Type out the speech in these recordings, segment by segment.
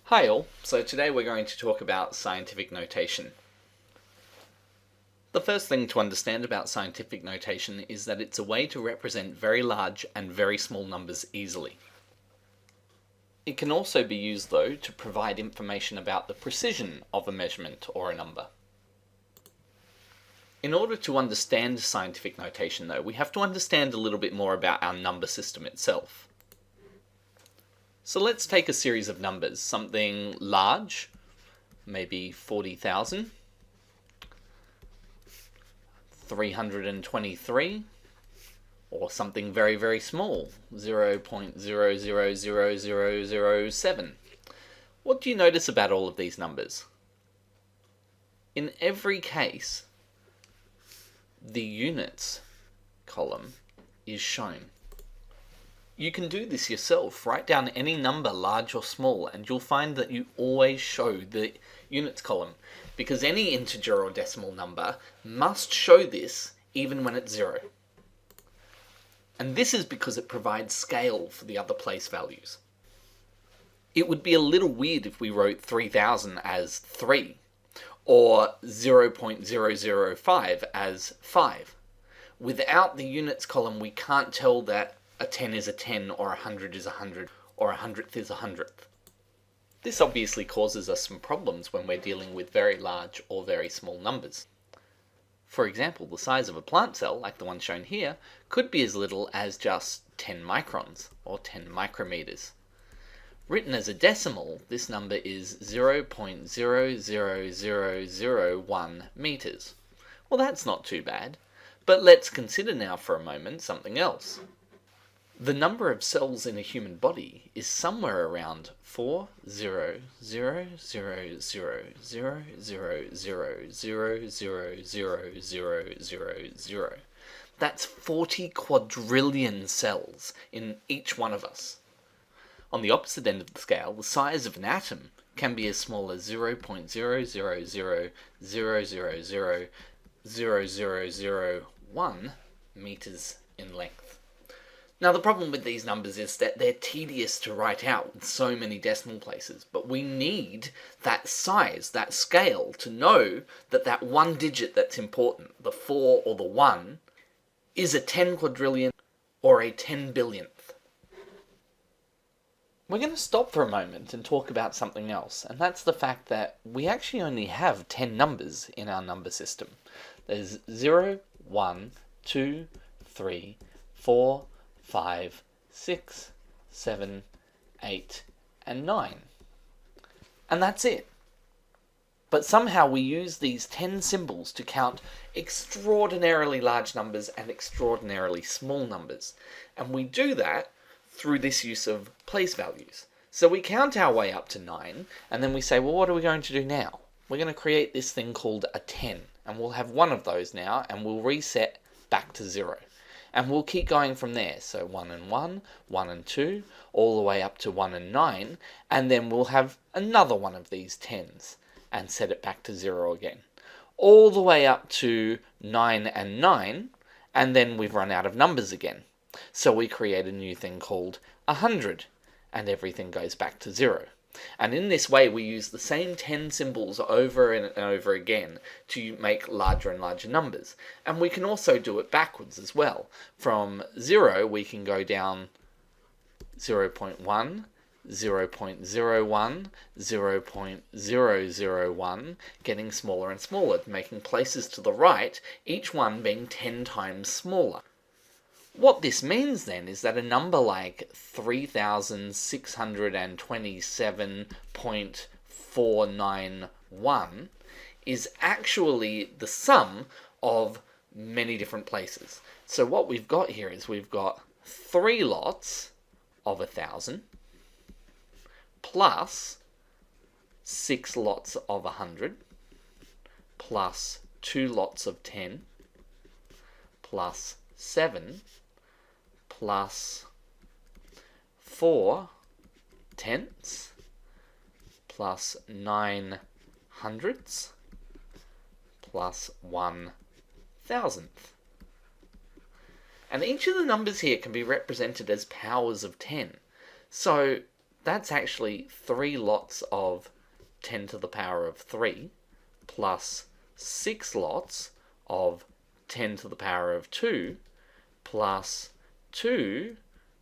Hi all, so today we're going to talk about scientific notation. The first thing to understand about scientific notation is that it's a way to represent very large and very small numbers easily. It can also be used though to provide information about the precision of a measurement or a number. In order to understand scientific notation though, we have to understand a little bit more about our number system itself. So let's take a series of numbers, something large, maybe 40,000, 323, or something very, very small, 0.000007. What do you notice about all of these numbers? In every case, the units column is shown. You can do this yourself. Write down any number, large or small, and you'll find that you always show the units column, because any integer or decimal number must show this even when it's 0. And this is because it provides scale for the other place values. It would be a little weird if we wrote 3000 as 3, or 0.005 as 5. Without the units column, we can't tell that a 10 is a 10, or a 100 is a 100, or a 100th is a 100th. This obviously causes us some problems when we're dealing with very large or very small numbers. For example, the size of a plant cell, like the one shown here, could be as little as just 10 microns, or 10 micrometers. Written as a decimal, this number is 0.00001 meters. Well, that's not too bad, but let's consider now for a moment something else. The number of cells in a human body is somewhere around 4,000,000,000,000,000,000. That's 40 quadrillion cells in each one of us. On the opposite end of the scale, the size of an atom can be as small as 0.00000000001 meters in length. Now the problem with these numbers is that they're tedious to write out with so many decimal places, but we need that size, that scale, to know that that one digit that's important, the 4 or the 1, is a 10 quadrillion or a 10 billionth. We're going to stop for a moment and talk about something else, and that's the fact that we actually only have 10 numbers in our number system. There's 0, 1, 2, 3, 4, 5, 6, 7, 8, and 9. And that's it. But somehow we use these 10 symbols to count extraordinarily large numbers and extraordinarily small numbers. And we do that through this use of place values. So we count our way up to 9, and then we say, well, what are we going to do now? We're going to create this thing called a 10, and we'll have one of those now, and we'll reset back to 0. And we'll keep going from there. So 1 and 1, 1 and 2, all the way up to 1 and 9, and then we'll have another one of these 10s and set it back to 0 again. All the way up to 9 and 9, and then we've run out of numbers again. So we create a new thing called 100, and everything goes back to 0. And in this way, we use the same 10 symbols over and over again to make larger and larger numbers. And we can also do it backwards as well. From 0, we can go down 0.1, 0.01, 0.001, getting smaller and smaller, making places to the right, each one being 10 times smaller. What this means then is that a number like 3,627.491 is actually the sum of many different places. So what we've got here is we've got 3 lots of 1,000 plus 6 lots of 100 plus 2 lots of 10 plus 7 plus 4 tenths plus 9 hundredths plus 1 thousandth. And each of the numbers here can be represented as powers of 10. So That's actually 3 lots of 10 to the power of 3 plus 6 lots of 10 to the power of 2 plus 2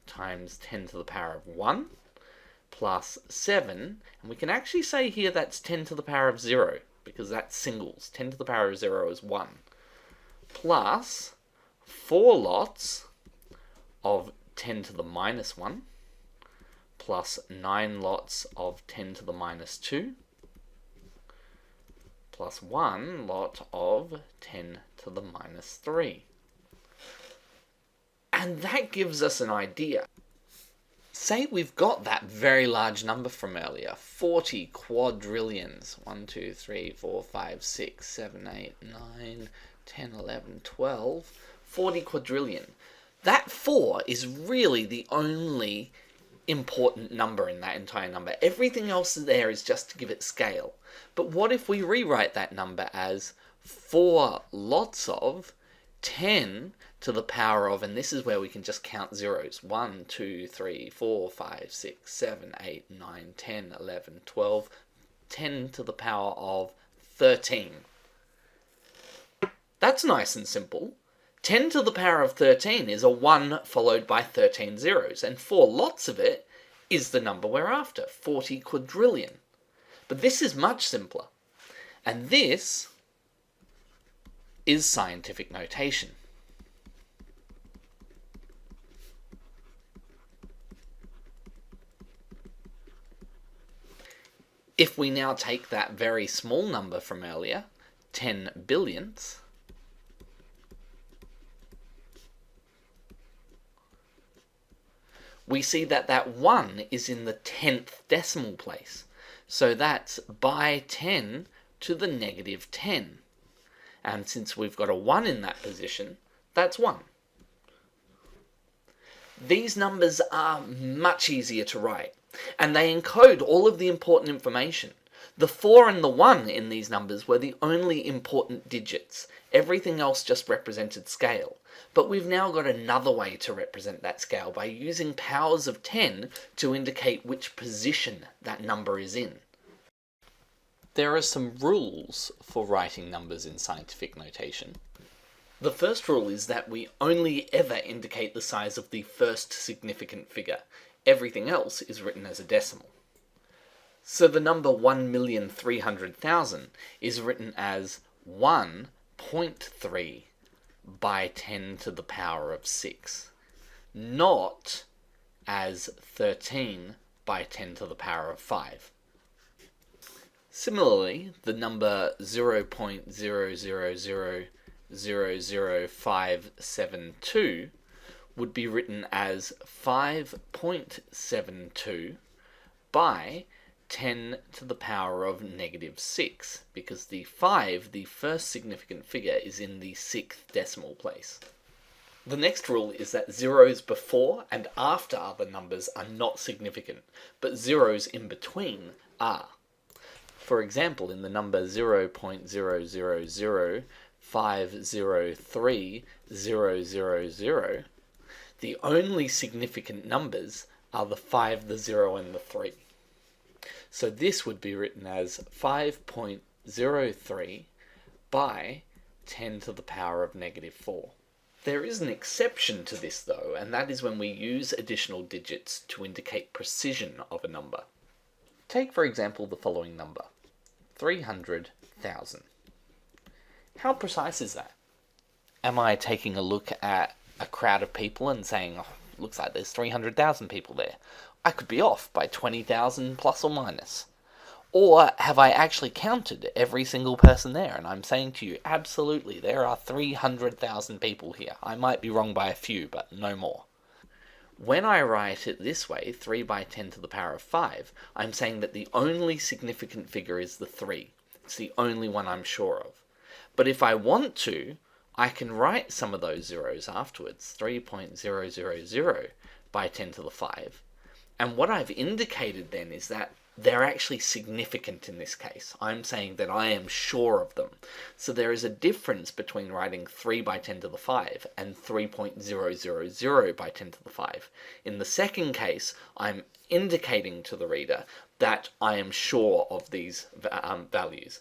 times 10 to the power of 1 plus 7, and we can actually say here that's 10 to the power of 0, because that's singles. 10 to the power of 0 is 1, plus 4 lots of 10 to the minus 1, plus 9 lots of 10 to the minus 2, plus 1 lot of 10 to the minus 3. And that gives us an idea. Say we've got that very large number from earlier, 40 quadrillions. 1, 2, 3, 4, 5, 6, 7, 8, 9, 10, 11, 12, 40 quadrillion. That 4 is really the only important number in that entire number. Everything else there is just to give it scale. But what if we rewrite that number as 4 lots of 10 to the power of, and this is where we can just count zeros, 1, 2, 3, 4, 5, 6, 7, 8, 9, 10, 11, 12, 10 to the power of 13. That's nice and simple. 10 to the power of 13 is a 1 followed by 13 zeros, and 4 lots of it is the number we're after, 40 quadrillion. But this is much simpler, and this is scientific notation. If we now take that very small number from earlier, 10 billionths, we see that that 1 is in the 10th decimal place. So that's by 10 to the negative 10. And since we've got a 1 in that position, that's 1. These numbers are much easier to write, and they encode all of the important information. The 4 and the 1 in these numbers were the only important digits. Everything else just represented scale. But we've now got another way to represent that scale by using powers of 10 to indicate which position that number is in. There are some rules for writing numbers in scientific notation. The first rule is that we only ever indicate the size of the first significant figure. Everything else is written as a decimal. So the number 1,300,000 is written as 1.3 by 10 to the power of 6, not as 13 by 10 to the power of 5. Similarly, the number 0.000000572 would be written as 5.72 by 10 to the power of negative 6, because the 5, the first significant figure, is in the 6th decimal place. The next rule is that zeros before and after other numbers are not significant, but zeros in between are. For example, in the number 0.000503000, the only significant numbers are the 5, the 0, and the 3. So this would be written as 5.03 by 10 to the power of negative 4. There is an exception to this though, and that is when we use additional digits to indicate precision of a number. Take for example the following number, 300,000. How precise is that? Am I taking a look at a crowd of people and saying, oh, looks like there's 300,000 people there? I could be off by 20,000 plus or minus. Or have I actually counted every single person there and I'm saying to you, absolutely, there are 300,000 people here. I might be wrong by a few, but no more. When I write it this way, 3 by 10 to the power of 5, I'm saying that the only significant figure is the 3. It's the only one I'm sure of. But if I want to, I can write some of those zeros afterwards, 3.000 by 10 to the 5. And what I've indicated then is that they're actually significant in this case. I'm saying that I am sure of them. So there is a difference between writing 3 by 10 to the 5 and 3.000 by 10 to the 5. In the second case, I'm indicating to the reader that I am sure of these values.